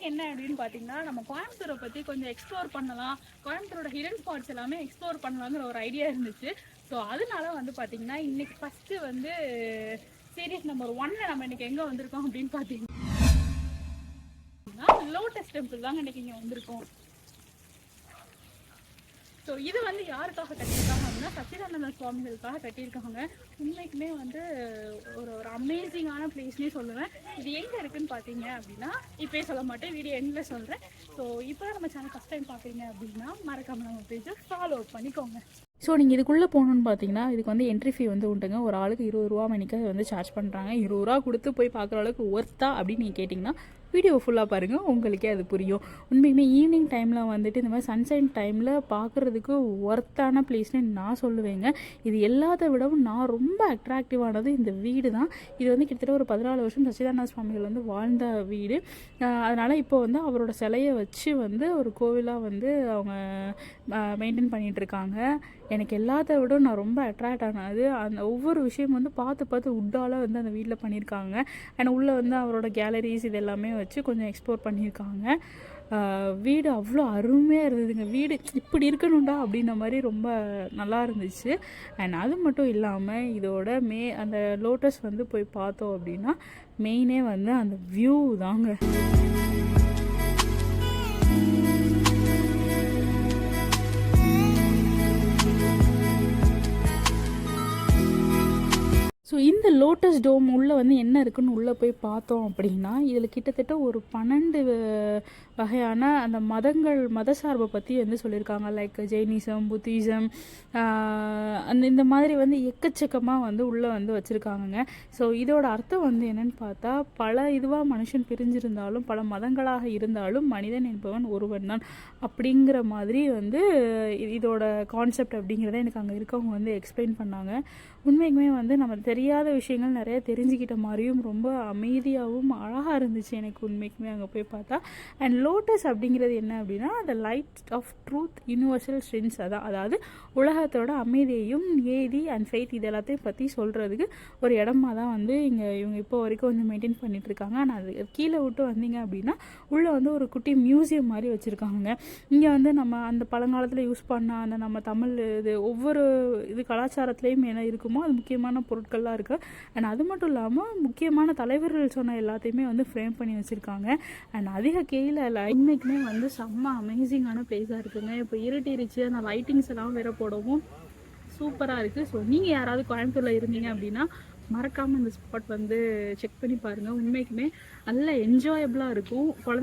Topic என்ன அப்படின்னு பார்த்தீங்கன்னா, நம்ம கோயம்புத்தூரை பற்றி கொஞ்சம் எக்ஸ்ப்ளோர் பண்ணலாம், கோயம்புத்தூரோட ஹிடன் ஸ்பாட்ஸ் எல்லாமே எக்ஸ்ப்ளோர் பண்ணலாங்கிற ஒரு ஐடியா இருந்துச்சு. ஸோ அதனால வந்து பார்த்தீங்கன்னா, இன்னைக்கு ஃபஸ்ட்டு வந்து சீரீஸ் நம்பர் 1ல் நம்ம இன்னைக்கு எங்கே வந்திருக்கோம் அப்படின்னு பார்த்தீங்கன்னா, லோட்டஸ் டெம்பிள் தாங்க இன்னைக்கு இங்கே வந்திருக்கோம். ஸோ இது வந்து யாருக்காக கட்டியிருக்காங்க அப்படின்னா, சச்சிதானந்த சுவாமிகளுக்காக கட்டியிருக்காங்க. உண்மைக்குமே வந்து ஒரு அமேசிங்கான பிளேஸ்னே சொல்லுவேன். இது எங்கே இருக்குன்னு பார்த்தீங்க அப்படின்னா, இப்போயே சொல்ல மாட்டேன், வீடியோ எண்டில் சொல்கிறேன். ஸோ இப்போ தான் நம்ம சேனல் ஃபஸ்ட் டைம் பார்க்குறீங்க அப்படின்னா மறக்காமல் நம்ம பேஜை ஃபாலோ பண்ணிக்கோங்க. ஸோ நீங்கள் இதுக்குள்ளே போகணுன்னு பார்த்தீங்கன்னா, இதுக்கு வந்து என்ட்ரி ஃபீ வந்து உண்டுங்க. ஒரு ஆளுக்கு 20 ரூபா மணிக்கு வந்து சார்ஜ் பண்ணுறாங்க. 20 ரூபா கொடுத்து போய் பார்க்குற அளவுக்கு ஒர்த்தா அப்படின்னு நீங்கள் கேட்டிங்கன்னா, வீடியோ ஃபுல்லாக பாருங்கள், உங்களுக்கே அது புரியும். உண்மைக்குமே ஈவினிங் டைமில் வந்துட்டு இந்த மாதிரி சன்சைன் டைமில் பார்க்குறதுக்கு ஒர்த்தான பிளேஸ்னு நான் சொல்லுவேங்க. இது எல்லாத்த விடவும் நான் ரொம்ப அட்ராக்டிவானது இந்த வீடு தான். இது வந்து கிட்டத்தட்ட ஒரு 14 வருஷம் சச்சிதானந்த சுவாமிகள் வந்து வாழ்ந்த வீடு. அதனால் இப்போ வந்து அவரோட சிலையை வச்சு வந்து ஒரு கோவிலாக வந்து அவங்க மெயின்டைன் பண்ணிகிட்ருக்காங்க. எனக்கு எல்லாத்த விட நான் ரொம்ப அட்ராக்ட் ஆனது அந்த ஒவ்வொரு விஷயம் வந்து பார்த்து உட்டால் வந்து அந்த வீட்டில் பண்ணியிருக்காங்க. அண்ட் உள்ளே வந்து அவரோட கேலரிஸ் இது எல்லாமே வச்சு கொஞ்சம் எக்ஸ்ப்ளோர் பண்ணியிருக்காங்க. வீடு அவ்வளோ அருமையாக இருந்ததுங்க. வீடு இப்படி இருக்கணும்டா அப்படின்ற மாதிரி ரொம்ப நல்லா இருந்துச்சு. அண்ட் அது மட்டும் இல்லாமல் இதோட அந்த லோட்டஸ் வந்து போய் பார்த்தோம் அப்படின்னா மெயினே வந்து அந்த வியூ தாங்க. ஸோ இந்த லோட்டஸ் டோம் உள்ளே வந்து என்ன இருக்குன்னு உள்ளே போய் பார்த்தோம் அப்படின்னா, இதில் கிட்டத்தட்ட ஒரு 12 வகையான அந்த மத சார்பை பற்றி வந்து சொல்லியிருக்காங்க. லைக் ஜெயினிசம், புத்திசம், இந்த மாதிரி வந்து எக்கச்சக்கமாக வந்து உள்ளே வந்து வச்சுருக்காங்கங்க. ஸோ இதோட அர்த்தம் வந்து என்னென்னு பார்த்தா, பல இதுவாக மனுஷன் பிரிஞ்சிருந்தாலும் பல மதங்களாக இருந்தாலும் மனிதன் என்பவன் ஒருவன் தான் அப்படிங்கிற மாதிரி வந்து இதோட கான்செப்ட் அப்படிங்கிறத எனக்கு அங்கே இருக்கவங்க வந்து எக்ஸ்பிளைன் பண்ணாங்க. உண்மைக்குமே வந்து நம்ம தெரியாத விஷயங்கள் நிறைய தெரிஞ்சுக்கிட்ட மாதிரியும் ரொம்ப அமைதியாகவும் அழகாக இருந்துச்சு எனக்கு உண்மைக்குமே அங்கே போய் பார்த்தா. அண்ட் லோட்டஸ் அப்படிங்கிறது என்ன அப்படின்னா, the light of truth universal strengths அதாவது உலகத்தோட அமைதியையும் ஏதி அண்ட் ஃபெய்த் இது எல்லாத்தையும் பற்றி சொல்கிறதுக்கு ஒரு இடமா தான் வந்து இவங்க இப்போ வரைக்கும் கொஞ்சம் மெயின்டைன் பண்ணிகிட்ருக்காங்க. ஆனால் அது கீழே விட்டு வந்தீங்க அப்படின்னா உள்ளே வந்து ஒரு குட்டி மியூசியம் மாதிரி வச்சுருக்காங்க. இங்கே வந்து நம்ம அந்த பழங்காலத்தில் யூஸ் பண்ண அந்த நம்ம தமிழ் இது ஒவ்வொரு இது கலாச்சாரத்துலேயும் என்ன இருக்குமோ அது முக்கியமான பொருட்கள்லாம் இருக்குது. அண்ட் அது மட்டும் இல்லாமல் முக்கியமான தலைவர்கள் சொன்ன எல்லாத்தையுமே வந்து ஃப்ரேம் பண்ணி வச்சுருக்காங்க. அண்ட் அதிக கீழே லைன்மேக்குமே வந்து செம்ம அமேசிங்கான பிளேஸாக இருக்குங்க. இப்போ இருட்டிருச்சு, அந்த லைட்டிங்ஸ் எல்லாம் வேற போடவும் சூப்பராக இருக்குது. ஸோ நீங்கள் யாராவது கோயம்புத்தூரில் இருந்தீங்க அப்படின்னா மறக்காமல் இந்த ஸ்பாட் வந்து செக் பண்ணி பாருங்கள். உண்மைக்குமே நல்ல என்ஜாயபிளாக இருக்கும். குழந்தைங்க